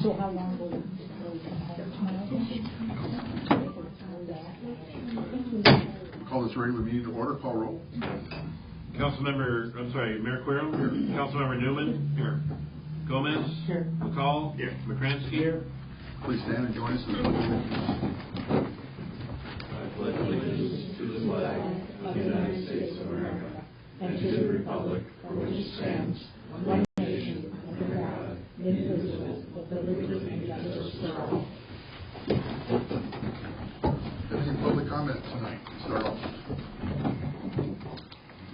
So how long will it Call this regular meeting to order. Call roll. Mayor Quirrell. Here. Councilmember Newman. Here. Gomez. Here. McCall. Here. McCransky. Here. Please stand and join us in the pledge of allegiance. I pledge allegiance to the flag of the United States of America and to the republic for which it stands, one nation, under God, indivisible, with liberty and justice for all. Any public comment tonight? Start off.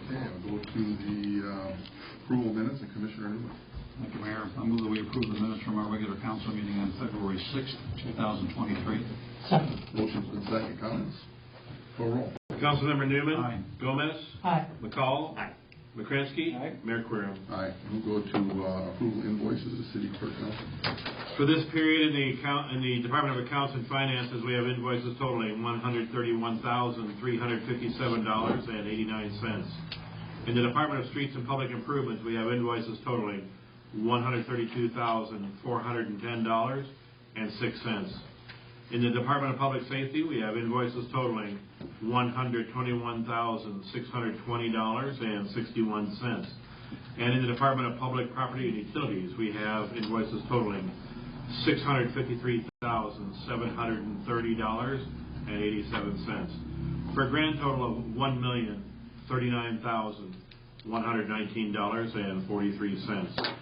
Okay, I'll go to the approval minutes and Commissioner Newman. Thank you, Mayor. I move that we approve the minutes from our regular council meeting on February 6th, 2023. Second. Motion's been second. Comments? Call roll. Councilmember Newman. Aye. Gomez. Aye. McCall. Aye. McCransky. Aye. Mayor Quirrell. Aye. We'll go to approval invoices of city clerk council. For this period in the Department of Accounts and Finances, we have invoices totaling $131,357.89. In the Department of Streets and Public Improvements, we have invoices totaling $132,410.06. In the Department of Public Safety, we have invoices totaling $121,620.61. And in the Department of Public Property and Utilities, we have invoices totaling $653,730.87, for a grand total of $1,039,119.43.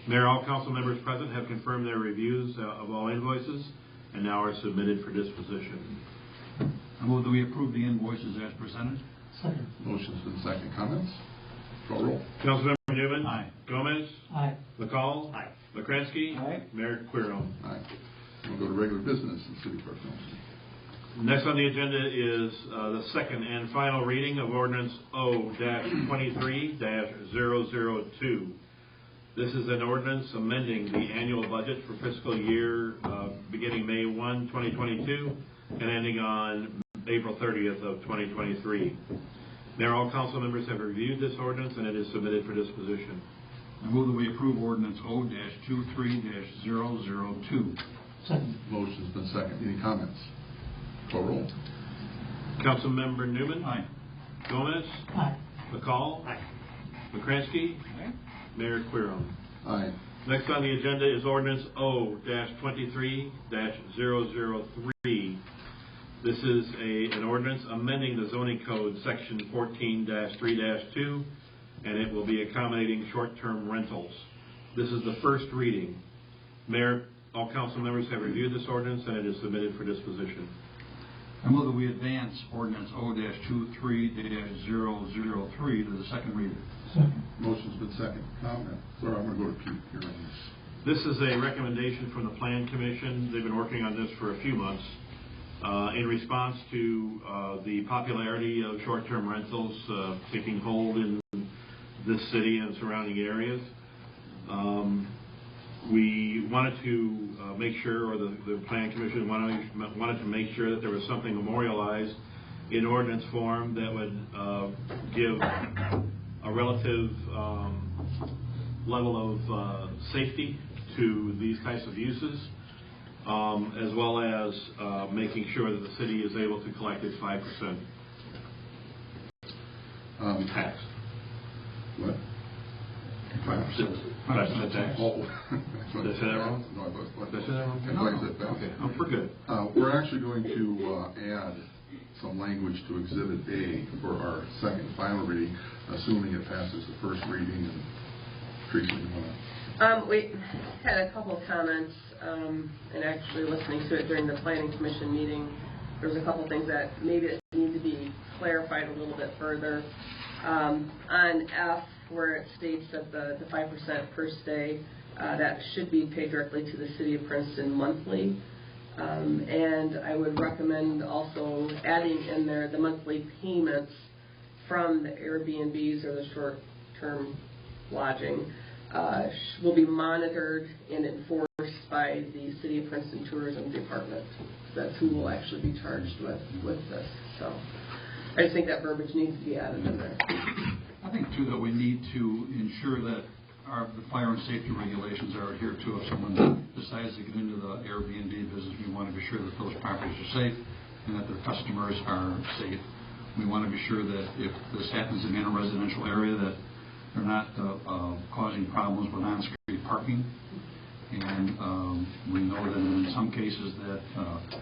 Mayor, all council members present have confirmed their reviews of all invoices and now are submitted for disposition. I move that we approve the invoices as presented. Second. Motion's been second. Comments? Call roll. Councilmember Newman. Aye. Gomez. Aye. McCall. Aye. McCransky. Aye. Mayor Quirrell. Aye. We'll go to regular business and city clerk council. Next on the agenda is the second and final reading of Ordinance O-23-002. This is an ordinance amending the annual budget for fiscal year beginning May 1, 2022 and ending on April 30th of 2023. Mayor, all council members have reviewed this ordinance and it is submitted for disposition. I move that we approve ordinance O-23-002. Second. Motion's been second. Any comments? Call roll. Councilmember Newman. Aye. Gomez. Aye. McCall. Aye. McCransky. Aye. Mayor Quirrell. Aye. Next on the agenda is Ordinance O-23-003. This is an ordinance amending the zoning code section 14-3-2, and it will be accommodating short-term rentals. This is the first reading. Mayor, all council members have reviewed this ordinance and it is submitted for disposition. I move that we advance ordinance O-23-003 to the second reading. Second. Motion's been second. Comment? Sorry, I'm going to go to Pete here on this. This is a recommendation from the Plan Commission. They've been working on this for a few months in response to the popularity of short-term rentals taking hold in this city and surrounding areas. We wanted to make sure, or the Plan Commission wanted to make sure that there was something memorialized in ordinance form that would give a relative level of safety to these types of uses, as well as making sure that the city is able to collect its 5% tax. What? 5% tax. Oh. Did I say that wrong? No, I thought Did I say that wrong? I said that. Okay, we're good. We're actually going to add some language to Exhibit A for our second final reading, assuming it passes the first reading. And Teresa, you want to? We had a couple of comments, and actually listening to it during the Planning Commission meeting, there was a couple of things that maybe that need to be clarified a little bit further. On F, where it states that the 5% per stay, that should be paid directly to the City of Princeton monthly. And I would recommend also adding in there the monthly payments from the Airbnbs or the short-term lodging will be monitored and enforced by the City of Princeton Tourism Department. That's who will actually be charged with this. So I just think that verbiage needs to be added in there. I think, too, that we need to ensure that the fire and safety regulations are adhered to if someone decides decides to get into the Airbnb business, we want to be sure that those properties are safe and that their customers are safe. We want to be sure that if this happens in a residential area, that they're not causing problems with on-street parking. And we know that in some cases that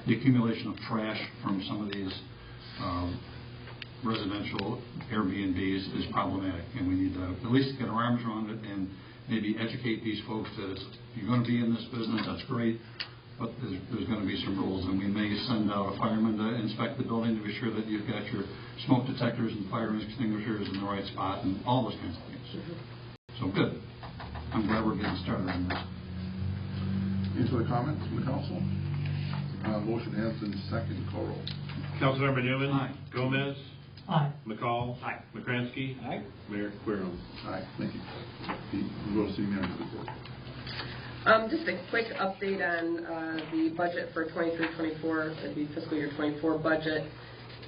the accumulation of trash from some of these residential Airbnbs is problematic, and we need to at least get our arms around it and maybe educate these folks that you're going to be in this business, that's great, but there's going to be some rules, and we may send out a fireman to inspect the building to be sure that you've got your smoke detectors and fire extinguishers in the right spot and all those kinds of things. So good. I'm glad we're getting started on this. Any further comments from the council? Motion has been seconded. Call roll. Councilmember Newman. Aye. Gomez. Aye. McCall. Aye. McCransky. Aye. Mayor Querem. Aye. Thank you. Pete, we'll go to city manager's report. Just a quick update on the budget for 23-24, the fiscal year 24 budget.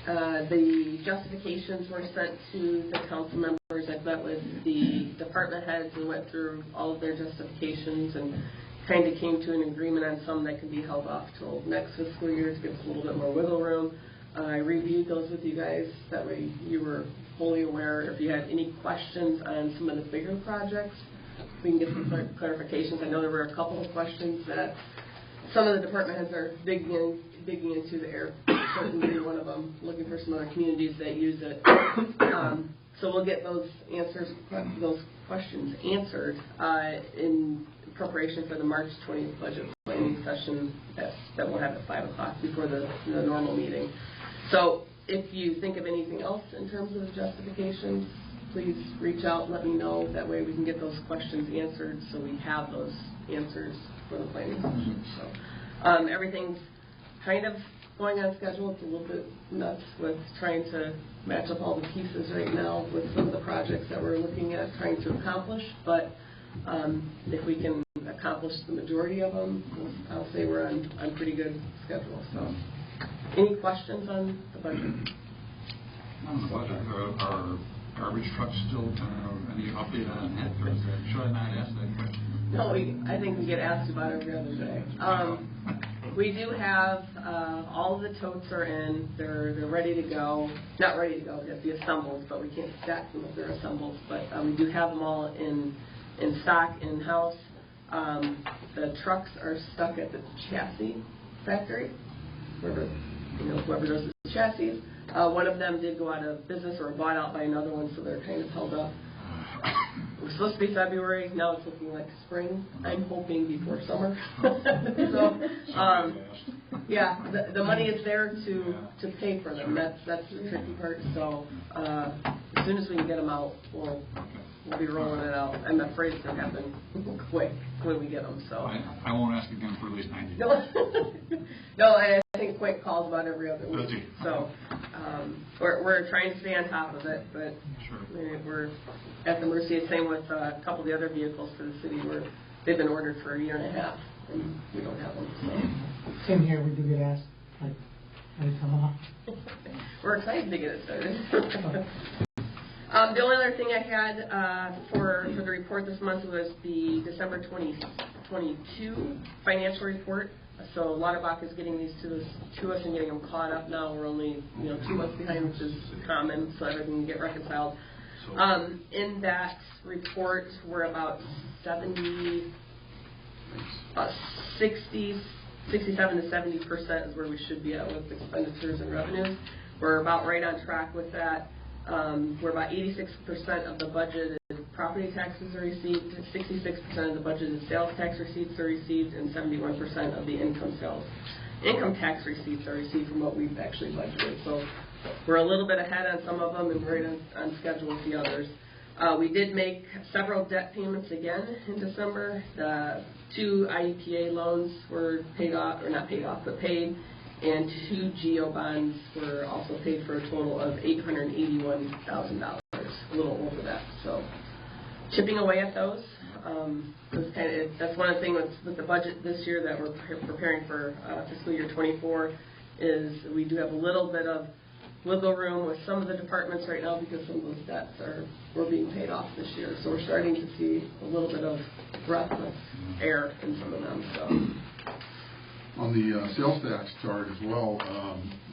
The justifications were sent to the council members. I've met with the department heads and went through all of their justifications and kind of came to an agreement on some that can be held off till next fiscal year to give us a little bit more wiggle room. I reviewed those with you guys. That way you were fully aware. If you had any questions on some of the bigger projects, we can get some clarifications. I know there were a couple of questions that some of the department heads are digging into the air. Certainly one of them, looking for some other communities that use it. So we'll get those questions answered in preparation for the March 20th budget planning session that we'll have at 5 o'clock before the normal meeting. So if you think of anything else in terms of the justifications, please reach out and let me know. That way we can get those questions answered so we have those answers for the planning session. So everything's kind of going on schedule. It's a little bit nuts with trying to match up all the pieces right now with some of the projects that we're looking at trying to accomplish. But if we can accomplish the majority of them, I'll say we're on pretty good schedule. So any questions on the budget? On the budget, are garbage trucks still any update on that? Or should I not ask that question? No, I think we get asked about it every other day. We do have all of the totes are in. They're ready to go. Not ready to go. They have to be assembled, but we can't stack them if they're assembled. But we do have them all in stock in-house. The trucks are stuck at the chassis factory, whoever does the chassis. One of them did go out of business or bought out by another one, so they're kind of held up. It was supposed to be February. Now it's looking like spring. I'm hoping before summer. So, yeah, the money is there to pay for them. That's the tricky part. So as soon as we can get them out, we'll be rolling it out. I'm afraid it's going to happen quick when we get them. So I won't ask again for at least 90 days. No, I think Quake calls about every other week. So we're trying to stay on top of it, but sure. We're at the mercy. Same with a couple of the other vehicles for the city where they've been ordered for a year and a half, and we don't have them. So. Same here, we do get asked, like, when they come off. We're excited to get it started. The only other thing I had for the report this month was the December 2022 financial report. So Lauterbach is getting these to us and getting them caught up now. We're only 2 months behind, which is common, so everything can get reconciled. In that report, we're about 67 to 70% is where we should be at with expenditures and revenues. We're about right on track with that. We're about 86% of the budgeted property taxes are received, 66% of the budgeted sales tax receipts are received, and 71% of the income tax receipts are received from what we've actually budgeted. So we're a little bit ahead on some of them and right on schedule with the others. We did make several debt payments again in December. The 2 IEPA loans were paid off, or not paid off, but paid. And 2 GEO bonds were also paid for a total of $881,000, a little over that. So chipping away at those. That's one of the things with the budget this year that we're preparing for fiscal year 24 is we do have a little bit of wiggle room with some of the departments right now because some of those debts were being paid off this year. So we're starting to see a little bit of breath of air in some of them. So. On the sales tax chart as well,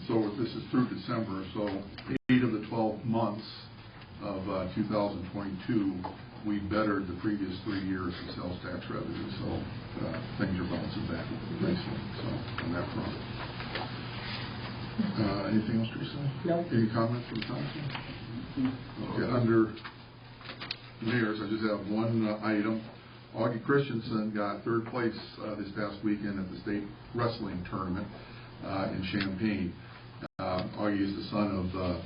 so this is through December, so 8 of the 12 months of 2022, we bettered the previous 3 years of sales tax revenue, so things are bouncing back nicely, so on that front. Anything else, Teresa? No. Any comments from the council? Okay, under mayors, I just have one item. Augie Christensen got 3rd place this past weekend at the state wrestling tournament in Champaign. Augie is the son of the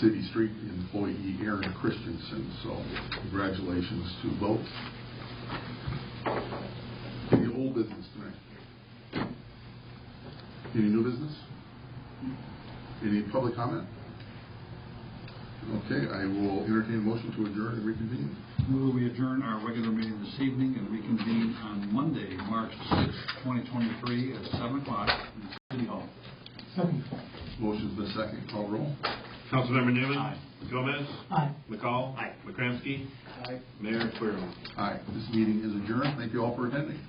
city street employee Aaron Christensen, so congratulations to both. Any old business tonight? Any new business? Any public comment? Okay, I will entertain a motion to adjourn and reconvene. Move we adjourn our regular meeting this evening and reconvene on Monday, March 6, 2023 at 7 o'clock in City Hall. Motion's been second. Call roll. Councilmember Newman. Aye. Gomez. Aye. McCall. Aye. McCramsky. Aye. Mayor Querom. Aye. This meeting is adjourned. Thank you all for attending.